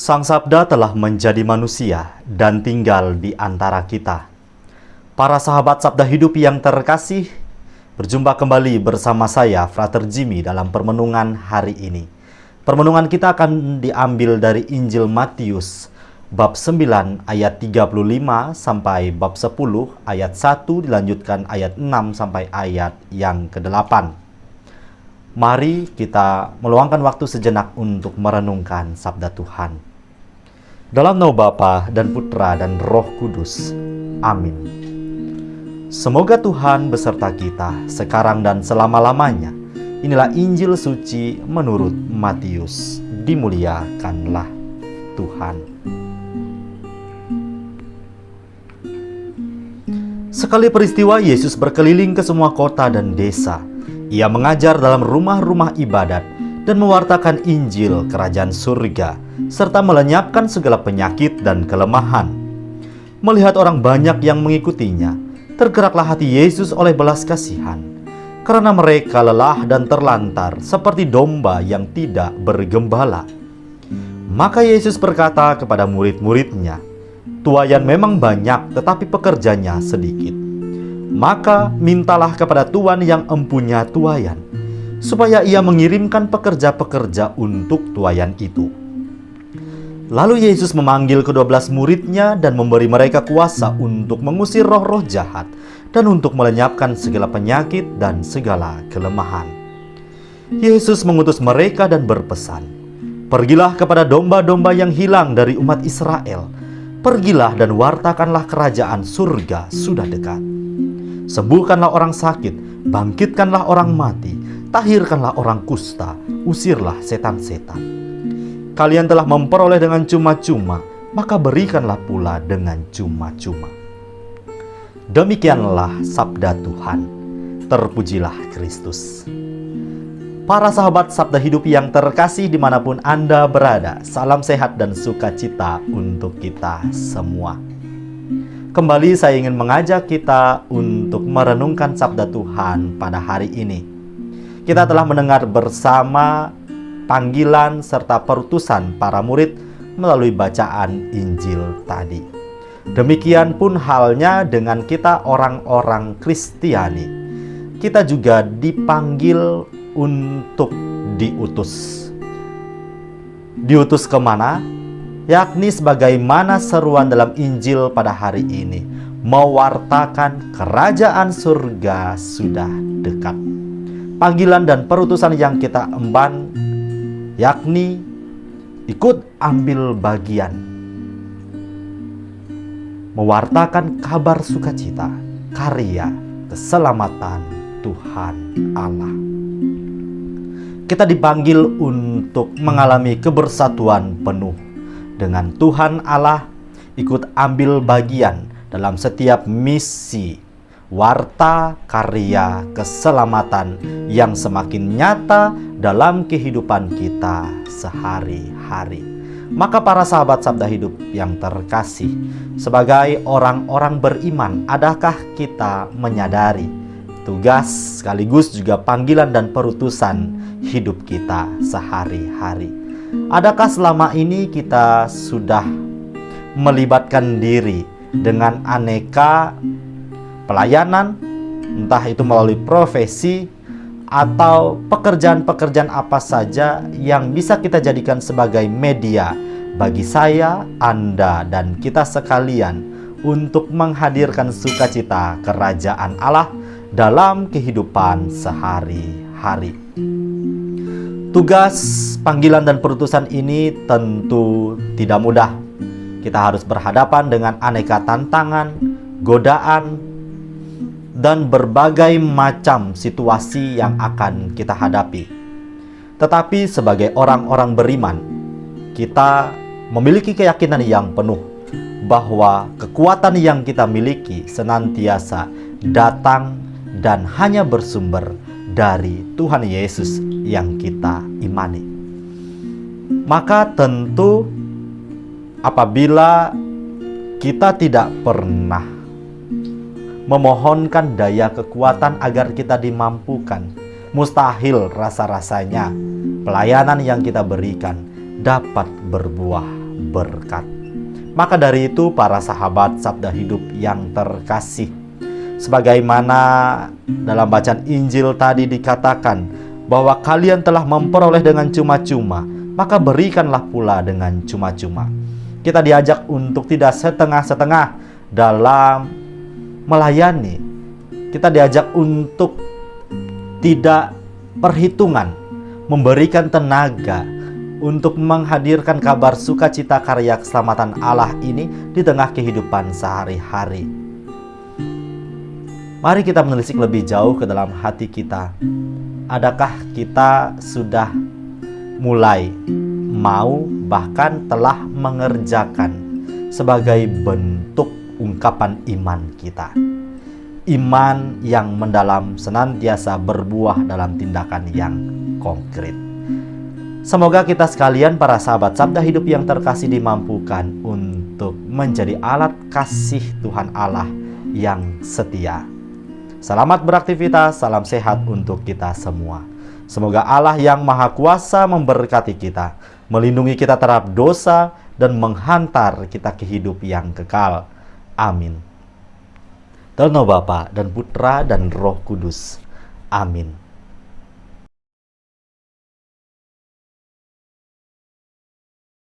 Sang Sabda telah menjadi manusia dan tinggal di antara kita. Para sahabat Sabda Hidup yang terkasih, berjumpa kembali bersama saya, Frater Jimmy, dalam permenungan hari ini. Permenungan kita akan diambil dari Injil Matius, bab 9 ayat 35 sampai bab 10 ayat 1, dilanjutkan ayat 6 sampai ayat yang ke-8. Mari kita meluangkan waktu sejenak untuk merenungkan sabda Tuhan. Dalam nama Bapa dan Putra dan Roh Kudus. Amin. Semoga Tuhan beserta kita sekarang dan selama-lamanya. Inilah Injil suci menurut Matius. Dimuliakanlah Tuhan. Sekali peristiwa, Yesus berkeliling ke semua kota dan desa. Ia mengajar dalam rumah-rumah ibadat dan mewartakan Injil Kerajaan Surga, serta melenyapkan segala penyakit dan kelemahan. Melihat orang banyak yang mengikutinya, tergeraklah hati Yesus oleh belas kasihan, karena mereka lelah dan terlantar seperti domba yang tidak bergembala. Maka Yesus berkata kepada murid-muridnya, "Tuayan memang banyak, tetapi pekerjanya sedikit. Maka mintalah kepada Tuan yang empunya tuayan, supaya ia mengirimkan pekerja-pekerja untuk tuayan itu." Lalu Yesus memanggil ke-12 muridnya dan memberi mereka kuasa untuk mengusir roh-roh jahat dan untuk melenyapkan segala penyakit dan segala kelemahan. Yesus mengutus mereka dan berpesan, "Pergilah kepada domba-domba yang hilang dari umat Israel. Pergilah dan wartakanlah kerajaan surga sudah dekat. Sembuhkanlah orang sakit, bangkitkanlah orang mati, tahirkanlah orang kusta, usirlah setan-setan. Kalian telah memperoleh dengan cuma-cuma, maka berikanlah pula dengan cuma-cuma." Demikianlah sabda Tuhan. Terpujilah Kristus. Para sahabat Sabda Hidup yang terkasih dimanapun Anda berada, salam sehat dan sukacita untuk kita semua. Kembali saya ingin mengajak kita untuk merenungkan sabda Tuhan pada hari ini. Kita telah mendengar bersama panggilan serta perutusan para murid melalui bacaan Injil tadi. Demikian pun halnya dengan kita orang-orang Kristiani. Kita juga dipanggil untuk diutus. Diutus kemana? Yakni sebagaimana seruan dalam Injil pada hari ini, mewartakan kerajaan surga sudah dekat. Panggilan dan perutusan yang kita emban, yakni ikut ambil bagian, mewartakan kabar sukacita, karya keselamatan Tuhan Allah. Kita dipanggil untuk mengalami kebersatuan penuh dengan Tuhan Allah, ikut ambil bagian dalam setiap misi, warta karya keselamatan yang semakin nyata dalam kehidupan kita sehari-hari. Maka para sahabat Sabda Hidup yang terkasih, sebagai orang-orang beriman, adakah kita menyadari tugas sekaligus juga panggilan dan perutusan hidup kita sehari-hari? Adakah selama ini kita sudah melibatkan diri dengan aneka pelayanan, entah itu melalui profesi atau pekerjaan-pekerjaan apa saja yang bisa kita jadikan sebagai media bagi saya, Anda, dan kita sekalian untuk menghadirkan sukacita kerajaan Allah dalam kehidupan sehari-hari? Tugas, panggilan, dan perutusan ini tentu tidak mudah. Kita harus berhadapan dengan aneka tantangan, godaan, dan berbagai macam situasi yang akan kita hadapi. Tetapi sebagai orang-orang beriman, kita memiliki keyakinan yang penuh bahwa kekuatan yang kita miliki senantiasa datang dan hanya bersumber dari Tuhan Yesus yang kita imani. Maka tentu apabila kita tidak pernah memohonkan daya kekuatan agar kita dimampukan, mustahil rasa-rasanya pelayanan yang kita berikan dapat berbuah berkat. Maka dari itu para sahabat Sabda Hidup yang terkasih, sebagaimana dalam bacaan Injil tadi dikatakan bahwa kalian telah memperoleh dengan cuma-cuma, maka berikanlah pula dengan cuma-cuma. Kita diajak untuk tidak setengah-setengah dalam melayani. Kita diajak untuk tidak perhitungan, memberikan tenaga untuk menghadirkan kabar sukacita karya keselamatan Allah ini di tengah kehidupan sehari-hari. Mari kita menelisik lebih jauh ke dalam hati kita. Adakah kita sudah mulai mau, bahkan telah mengerjakan sebagai bentuk ungkapan iman kita? Iman yang mendalam senantiasa berbuah dalam tindakan yang konkret. Semoga kita sekalian para sahabat Sabda Hidup yang terkasih dimampukan untuk menjadi alat kasih Tuhan Allah yang setia. Selamat beraktivitas, salam sehat untuk kita semua. Semoga Allah yang Maha Kuasa memberkati kita, melindungi kita terhadap dosa, dan menghantar kita ke hidup yang kekal. Amin. Dalam nama Bapa dan Putra dan Roh Kudus. Amin.